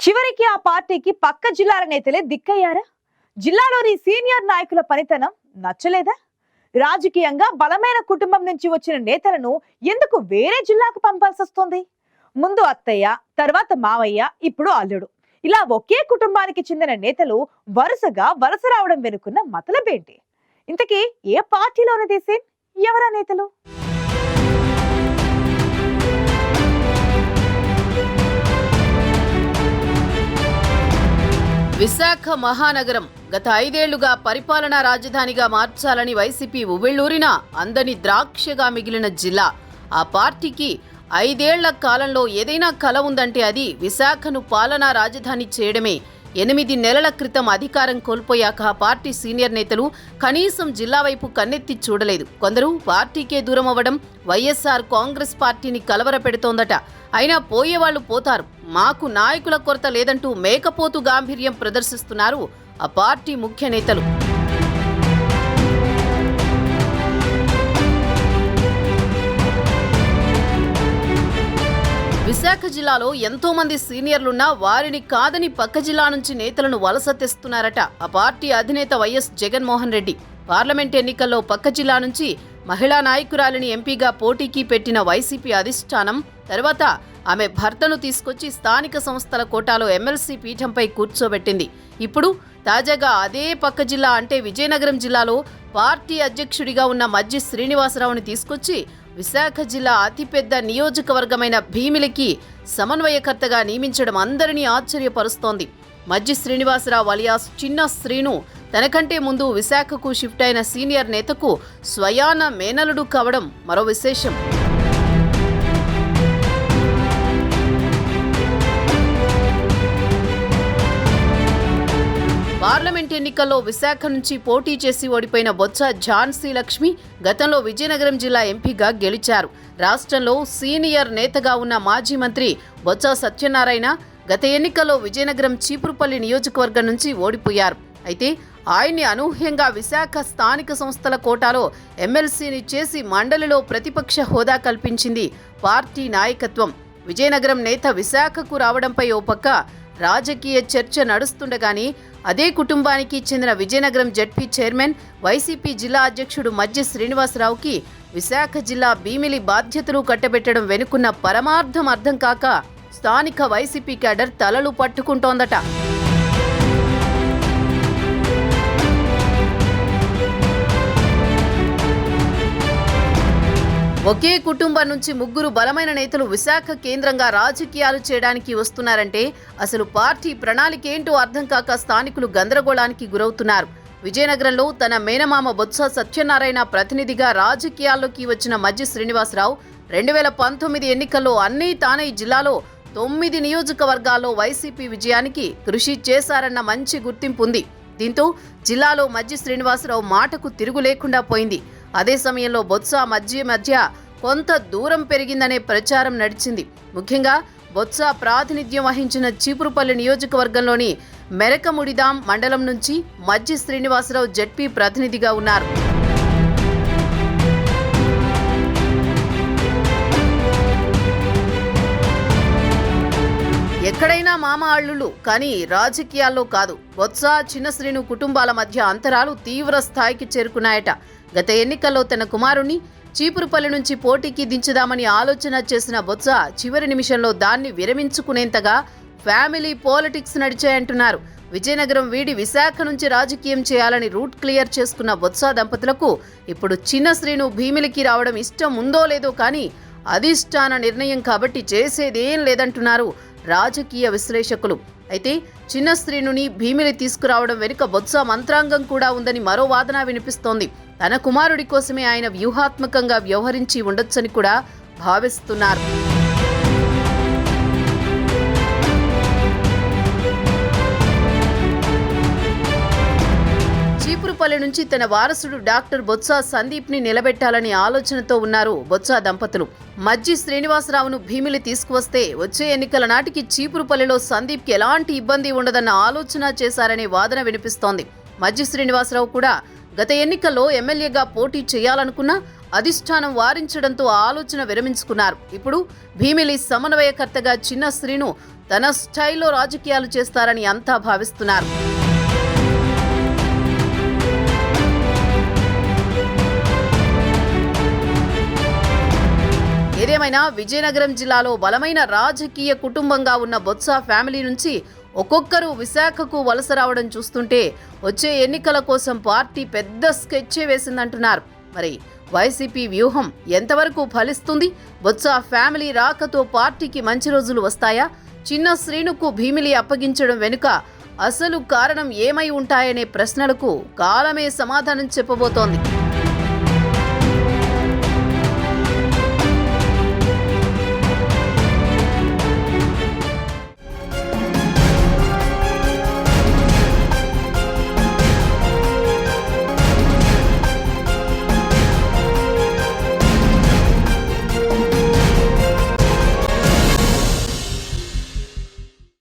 చివరికి ఆ పార్టీకి పక్క జిల్లాల నేతలే దిక్కయ్యారా? జిల్లాలోని సీనియర్ నాయకుల పనితనం నచ్చలేదా? రాజకీయంగా బలమైన కుటుంబం నుంచి వచ్చిన నేతలను ఎందుకు వేరే జిల్లాకు పంపాల్సి వస్తుంది? ముందు అత్తయ్య, తర్వాత మావయ్య, ఇప్పుడు అల్లుడు, ఇలా ఒకే కుటుంబానికి చెందిన నేతలు వరుసగా వలస రావడం వెనుకున్న మతలబేంటి? ఇంతకీ ఏ పార్టీలోని తీసే ఎవరా నేతలు? విశాఖ మహానగరం గత 5 ఏళ్లుగా పరిపాలనా రాజధానిగా మార్చాలని వైసీపీ ఉవ్విళ్లూరినా అందని ద్రాక్షగా మిగిలిన జిల్లా. ఆ పార్టీకి 5 ఏళ్ల కాలంలో ఏదైనా కల ఉందంటే అది విశాఖను పాలనా రాజధాని చేయడమే. 8 నెలల క్రితం అధికారం కోల్పోయాక ఆ పార్టీ సీనియర్ నేతలు కనీసం జిల్లా వైపు కన్నెత్తి చూడలేదు. కొందరు పార్టీకే దూరం అవ్వడం వైఎస్ఆర్ కాంగ్రెస్ పార్టీని కలవరపెడుతోందట. అయినా పోయేవాళ్లు పోతారు, మాకు నాయకుల కొరత లేదంటూ మేకపోతు గాంభీర్యం ప్రదర్శిస్తున్నారు ఆ పార్టీ ముఖ్య నేతలు. విశాఖ జిల్లాలో ఎంతో మంది సీనియర్లున్నా వారిని కాదని పక్క జిల్లా నుంచి నేతలను వలస తెస్తున్నారట ఆ పార్టీ అధినేత వైఎస్ జగన్మోహన్ రెడ్డి. పార్లమెంట్ ఎన్నికల్లో పక్క జిల్లా నుంచి మహిళా నాయకురాలిని ఎంపీగా పోటీకి పెట్టిన వైసీపీ అధిష్టానం తర్వాత ఆమె భర్తను తీసుకొచ్చి స్థానిక సంస్థల కోటాలో ఎమ్మెల్సీ పీఠంపై కూర్చోబెట్టింది. ఇప్పుడు తాజాగా అదే పక్క జిల్లా అంటే విజయనగరం జిల్లాలో పార్టీ అధ్యక్షుడిగా ఉన్న మజ్జి శ్రీనివాసరావుని తీసుకొచ్చి విశాఖ జిల్లా అతిపెద్ద నియోజకవర్గమైన భీమిలికి సమన్వయకర్తగా నియమించడం అందరినీ ఆశ్చర్యపరుస్తోంది. మజ్జి శ్రీనివాసరావు అలియాస్ చిన్న శ్రీను తనకంటే ముందు విశాఖకు షిఫ్ట్ అయిన సీనియర్ నేతకు స్వయాన మేనలుడు కావడం మరో విశేషం. పార్లమెంట్ ఎన్నికల్లో విశాఖ నుంచి పోటీ చేసి ఓడిపోయిన బొత్స ఝాన్సీ లక్ష్మి గతంలో విజయనగరం జిల్లా ఎంపీగా గెలిచారు. రాష్ట్రంలో సీనియర్ నేతగా ఉన్న మాజీ మంత్రి బొత్స సత్యనారాయణ గత ఎన్నికల్లో విజయనగరం చీపురుపల్లి నియోజకవర్గం నుంచి ఓడిపోయారు. అయితే ఆయన్ని అనూహ్యంగా విశాఖ స్థానిక సంస్థల కోటాలో ఎమ్మెల్సీని చేసి మండలిలో ప్రతిపక్ష హోదా కల్పించింది పార్టీ నాయకత్వం. విజయనగరం నేత విశాఖకు రావడంపై ఓ పక్క రాజకీయ చర్చ నడుస్తుండగానే అదే కుటుంబానికి చెందిన విజయనగరం జడ్పీ చైర్మన్ వైసీపీ జిల్లా అధ్యక్షుడు మజ్జి శ్రీనివాసరావుకి విశాఖ జిల్లా భీమిలి బాధ్యతలు కట్టబెట్టడం వెనుకున్న పరమార్థం అర్థం కాక స్థానిక వైసీపీ క్యాడర్ తలలు పట్టుకుంటోందట. ఒకే కుటుంబం నుంచి 3 బలమైన నేతలు విశాఖ కేంద్రంగా రాజకీయాలు చేయడానికి వస్తున్నారంటే అసలు పార్టీ ప్రణాళికేంటో అర్థం కాక స్థానికులు గందరగోళానికి గురవుతున్నారు. విజయనగరంలో తన మేనమామ బొత్స సత్యనారాయణ ప్రతినిధిగా రాజకీయాల్లోకి వచ్చిన మజ్జి శ్రీనివాసరావు 2019 ఎన్నికల్లో అన్నీ తానే జిల్లాలో 9 నియోజకవర్గాల్లో వైసీపీ విజయానికి కృషి చేశారన్న మంచి గుర్తింపు ఉంది. దీంతో జిల్లాలో మజ్జి శ్రీనివాసరావు మాటకు తిరుగు లేకుండా పోయింది. అదే సమయంలో బొత్స మధ్య కొంత దూరం పెరిగిందనే ప్రచారం నడిచింది. ముఖ్యంగా బొత్స ప్రాతినిధ్యం వహించిన చీపురుపల్లి నియోజకవర్గంలోని మెరకముడిదాం మండలం నుంచి మజ్జి శ్రీనివాసరావు జడ్పీ ప్రతినిధిగా ఉన్నారు. ఎక్కడైనా మామ అల్లుళ్ళు, కానీ రాజకీయాల్లో కాదు. బొత్స చిన్న శ్రీను కుటుంబాల మధ్య అంతరాలు తీవ్ర స్థాయికి చేరుకున్నాయట. గత ఎన్నికల్లో తన కుమారుణ్ణి చీపురుపల్లి నుంచి పోటీకి దించుదామని ఆలోచన చేసిన బొత్స చివరి నిమిషంలో దాన్ని విరమించుకునేంతగా ఫ్యామిలీ పాలిటిక్స్ నడిచాయంటున్నారు. విజయనగరం వీడి విశాఖ నుంచి రాజకీయం చేయాలని రూట్ క్లియర్ చేసుకున్న బొత్స దంపతులకు ఇప్పుడు చిన్న శ్రీను భీమిలికి రావడం ఇష్టం ఉందో లేదో కానీ అధిష్టాన నిర్ణయం కాబట్టి చేసేదేం లేదంటున్నారు రాజకీయ విశ్లేషకులు. అయితే చిన్న శ్రీనుని భీమిలి తీసుకురావడం వెనుక బొత్స మంత్రాంగం కూడా ఉందని మరో వాదన వినిపిస్తోంది. తన కుమారుడి కోసమే ఆయన వ్యూహాత్మకంగా వ్యవహరించి ఉండొచ్చని కూడా భావిస్తున్నారు. చీపురుపల్లి నుంచి తన వారసుడు డాక్టర్ బొత్స సందీప్ని నిలబెట్టాలని ఆలోచనతో ఉన్నారు బొత్స దంపతులు. మజ్జి శ్రీనివాసరావును భీమిలి తీసుకువస్తే వచ్చే ఎన్నికల నాటికి చీపురుపల్లిలో సందీప్కి ఎలాంటి ఇబ్బంది ఉండదన్న ఆలోచన చేశారనే వాదన వినిపిస్తోంది. మజ్జి శ్రీనివాసరావు కూడా గత ఎన్నికల్లో ఎమ్మెల్యేగా పోటీ చేయాలనుకున్నా అధిష్టానం వారించడంతో ఆ ఆలోచన విరమించుకున్నారు. ఇప్పుడు భీమిలి సమన్వయకర్తగా చిన్న శ్రీను తన స్టైల్లో రాజకీయాలు చేస్తారని అంతా భావిస్తున్నారు. ఏదేమైనా విజయనగరం జిల్లాలో బలమైన రాజకీయ కుటుంబంగా ఉన్న బొత్స ఫ్యామిలీ నుంచి ఒక్కొక్కరు విశాఖకు వలస రావడం చూస్తుంటే వచ్చే ఎన్నికల కోసం పార్టీ పెద్ద స్కెచ్చే వేసిందంటున్నారు. మరి వైసీపీ వ్యూహం ఎంతవరకు ఫలిస్తుంది? బొత్స ఫ్యామిలీ రాకతో పార్టీకి మంచి రోజులు వస్తాయా? చిన్న శ్రీనుకు భీమిలి అప్పగించడం వెనుక అసలు కారణం ఏమై ఉంటాయనే ప్రశ్నలకు కాలమే సమాధానం చెప్పబోతోంది.